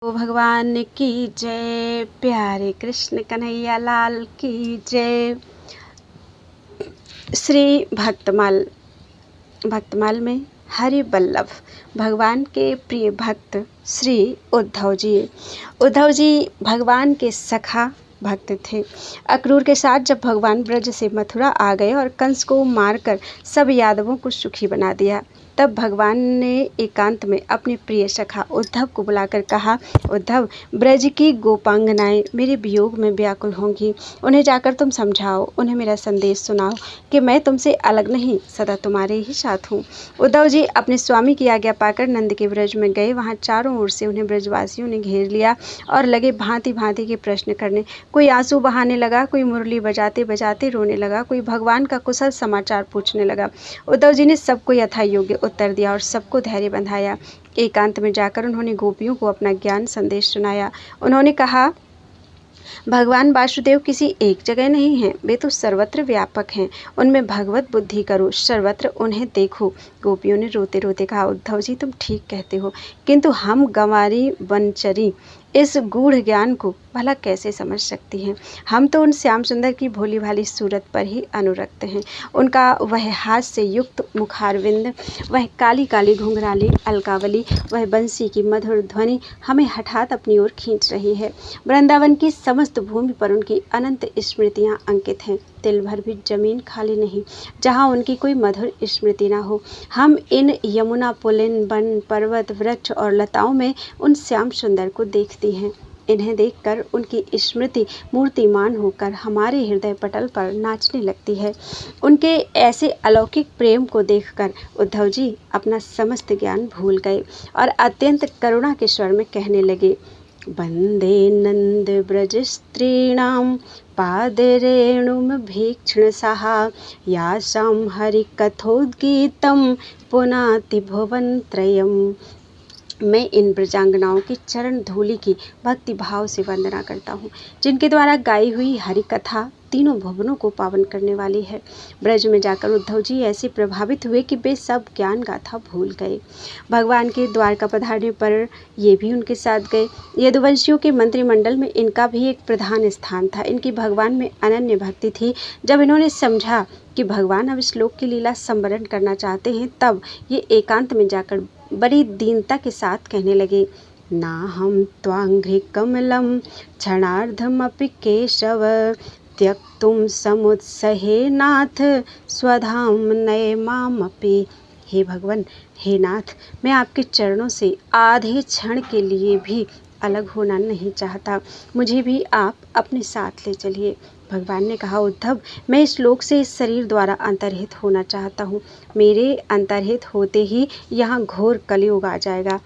भगवान की जय, प्यारे कृष्ण कन्हैया लाल की जय। श्री भक्तमाल में हरि बल्लभ भगवान के प्रिय भक्त श्री उद्धव जी भगवान के सखा भक्त थे। अक्रूर के साथ जब भगवान ब्रज से मथुरा आ गए और कंस को मारकर सब यादवों को सुखी बना दिया, तब भगवान ने एकांत में अपने प्रिय सखा उद्धव को बुलाकर कहा, उद्धव, ब्रज की गोपांगनाएं मेरे वियोग में व्याकुल होंगी। उन्हें जाकर तुम समझाओ, उन्हें मेरा संदेश सुनाओ कि मैं तुमसे अलग नहीं, सदा तुम्हारे ही साथ हूँ। उद्धव जी अपने स्वामी की आज्ञा पाकर नंद के ब्रज में गए। वहाँ चारों ओर से उन्हें ब्रजवासियों ने घेर लिया और लगे भांति भांति के प्रश्न करने। कोई आंसू बहाने लगा, कोई मुरली बजाते बजाते रोने लगा, कोई भगवान का कुशल समाचार पूछने लगा। उद्धव जी ने सबको यथा योग्य उत्तर दिया और सबको धैर्य बंधाया। एकांत में जाकर उन्होंने गोपियों को अपना ज्ञान संदेश सुनाया। उन्होंने कहा, भगवान वासुदेव किसी एक जगह नहीं हैं, वे तो सर्वत्र व्यापक हैं। उनमें भगवत बुद्धि करो, सर्वत्र उन्हें देखो। गोपियों ने रोते रोते कहा, उद्धव जी तुम ठीक कहते हो, किंतु हम गंवारी वनचरी इस गूढ़ ज्ञान को भला कैसे समझ सकती हैं। हम तो उन श्याम सुंदर की भोली भाली सूरत पर ही अनुरक्त हैं। उनका वह हाथ से युक्त मुखारविंद, वह काली काली घुंघराली अलकावली, वह बंसी की मधुर ध्वनि हमें हठात अपनी ओर खींच रही है। वृंदावन की समस्त भूमि पर उनकी अनंत स्मृतियां अंकित हैं। तिल भर भी जमीन खाली नहीं जहाँ उनकी कोई मधुर स्मृति ना हो। हम इन यमुना पुलिन वन पर्वत वृक्ष और लताओं में उन श्याम सुंदर को देखती हैं। इन्हें देखकर उनकी स्मृति मूर्तिमान होकर हमारे हृदय पटल पर नाचने लगती है। उनके ऐसे अलौकिक प्रेम को देखकर उद्धव जी अपना समस्त ज्ञान भूल गए और अत्यंत करुणा के स्वर में कहने लगे, वंदे नंद ब्रज स्त्रीणां पादरेणुम भीक्षण सहा यासां हरि कथोद्गीतम पुनाति भुवन त्रयम्। मैं इन ब्रजांगनाओं की चरण धूलि की भक्ति भाव से वंदना करता हूँ, जिनके द्वारा गाई हुई हरि कथा तीनों भुवनों को पावन करने वाली है। ब्रज में जाकर उद्धव जी ऐसे प्रभावित हुए कि वे सब ज्ञान गाथा भूल गए। भगवान के द्वारका पधारने पर ये भी उनके साथ गए। यदुवंशियों के मंत्रिमंडल में इनका भी एक प्रधान स्थान था। इनकी भगवान में अनन्य भक्ति थी। जब इन्होंने समझा कि भगवान अब इस लोक की लीला संवरण करना चाहते हैं, तब ये एकांत में जाकर बड़ी दीनता के साथ कहने लगे, ना हम त्वांघ्रि कमलम क्षणार्धमपि केशव त्यक्तुम समुत्सहे नाथ स्वधाम नये मामपि। हे भगवान, हे नाथ, मैं आपके चरणों से आधे क्षण के लिए भी अलग होना नहीं चाहता। मुझे भी आप अपने साथ ले चलिए। भगवान ने कहा, उद्धव, मैं इस लोक से इस शरीर द्वारा अंतर्हित होना चाहता हूँ। मेरे अंतर्हित होते ही यहाँ घोर कलयुग आ जाएगा।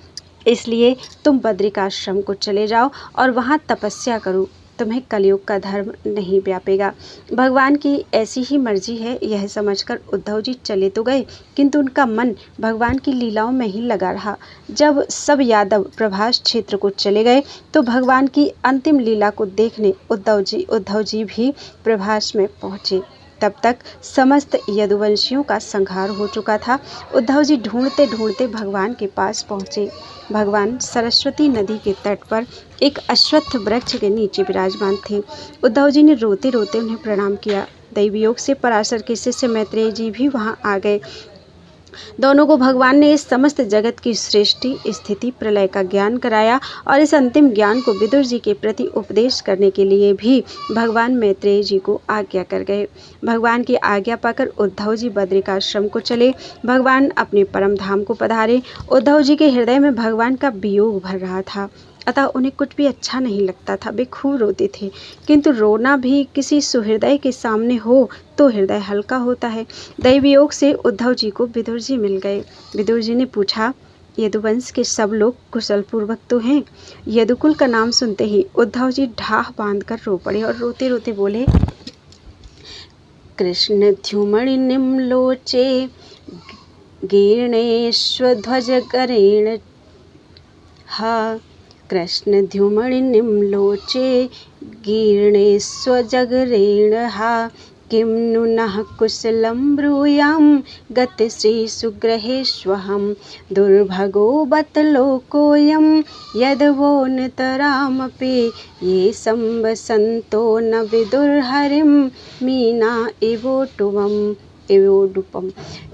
इसलिए तुम बद्रिकाश्रम को चले जाओ और वहाँ तपस्या करो। तुम्हें कलयुग का धर्म नहीं व्यापेगा। भगवान की ऐसी ही मर्जी है, यह समझकर उद्धव जी चले तो गए, किंतु उनका मन भगवान की लीलाओं में ही लगा रहा। जब सब यादव प्रभास क्षेत्र को चले गए तो भगवान की अंतिम लीला को देखने उद्धव जी भी प्रभास में पहुँचे। तब तक समस्त यदुवंशियों का संहार हो चुका था। उद्धव जी ढूंढते ढूंढते भगवान के पास पहुँचे। भगवान सरस्वती नदी के तट पर एक अश्वत्थ वृक्ष के नीचे विराजमान थे। उद्धव जी ने रोते रोते उन्हें प्रणाम किया। दैवयोग से पराशर के शिष्य मैत्रेय जी भी वहां आ गए। दोनों को भगवान ने इस समस्त जगत की सृष्टि स्थिति प्रलय का ज्ञान कराया और इस अंतिम ज्ञान को विदुर जी के प्रति उपदेश करने के लिए भी भगवान मैत्रेय जी को आज्ञा कर गए। भगवान की आज्ञा पाकर उद्धव जी बद्रिकाश्रम को चले। भगवान अपने परम धाम को पधारे। उद्धव जी के हृदय में भगवान का वियोग भर रहा था, अतः उन्हें कुछ भी अच्छा नहीं लगता था। वे खूब रोते थे, किंतु रोना भी किसी सुहृदय के सामने हो तो हृदय हल्का होता है। दैवयोग से उद्धव जी को विदुर जी मिल गए। विदुर जी ने पूछा, यदुवंश के सब लोग कुशल पूर्वक तो हैं? यदुकुल का नाम सुनते ही उद्धव जी ढाह बांधकर रो पड़े और रोते रोते बोले, कृष्ण द्युमणि निम्लोचे गीर्णेश्वध्वज करेण हा। कृष्ण द्युमणि निम्लोचे गीर्णे स्वजगरेण हा। किं नु नः कुशलं ब्रूयां गतिश्रीसुग्रहेष्वहं दुर्भगो बत लोकोऽयं यद्वो नितरामपि ये संवसन्तो न विदुर्हरिं मीना इवोडुपम।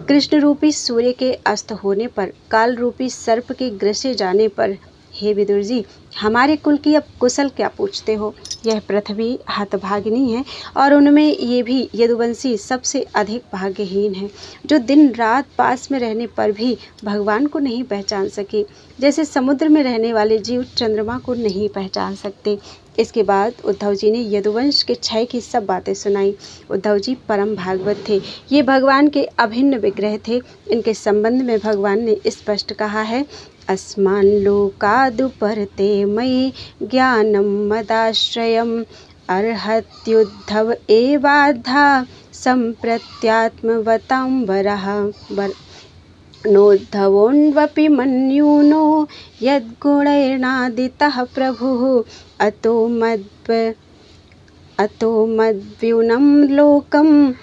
कृष्ण रूपी सूर्य के अस्त होने पर, काल रूपी सर्प के ग्रसे जाने पर, हे विदुर जी, हमारे कुल की अब कुशल क्या पूछते हो। यह पृथ्वी हतभागिनी है और उनमें ये भी यदुवंशी सबसे अधिक भाग्यहीन है, जो दिन रात पास में रहने पर भी भगवान को नहीं पहचान सके, जैसे समुद्र में रहने वाले जीव चंद्रमा को नहीं पहचान सकते। इसके बाद उद्धव जी ने यदुवंश के क्षय की सब बातें सुनाई। उद्धव जी परम भागवत थे, ये भगवान के अभिन्न विग्रह थे। इनके संबंध में भगवान ने स्पष्ट कहा है, अस्मान् लोकादुपरते मयि ज्ञानं मदाश्रयम् अर्हत्युद्धव एवाद्धा सम्प्रत्यात्मवतां वरः नोद्धवोऽन्वपि मन्यूनो यद्गुणैर्नादितः प्रभुः अतो मद्व्यूनं लोकं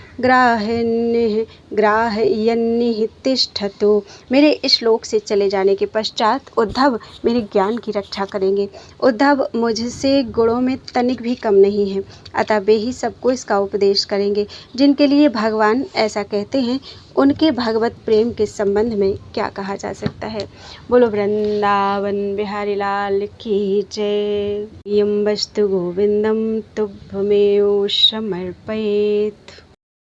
ग्राहयन्निह तिष्ठतु। मेरे इस श्लोक से चले जाने के पश्चात उद्धव मेरे ज्ञान की रक्षा करेंगे। उद्धव मुझसे गुणों में तनिक भी कम नहीं है, अतः वे ही सबको इसका उपदेश करेंगे। जिनके लिए भगवान ऐसा कहते हैं, उनके भगवत प्रेम के संबंध में क्या कहा जा सकता है। बोलो वृंदावन बिहारी लाल की जय। यं वस्तु गोविंदम तुभ्यमेव समर्पयेत्।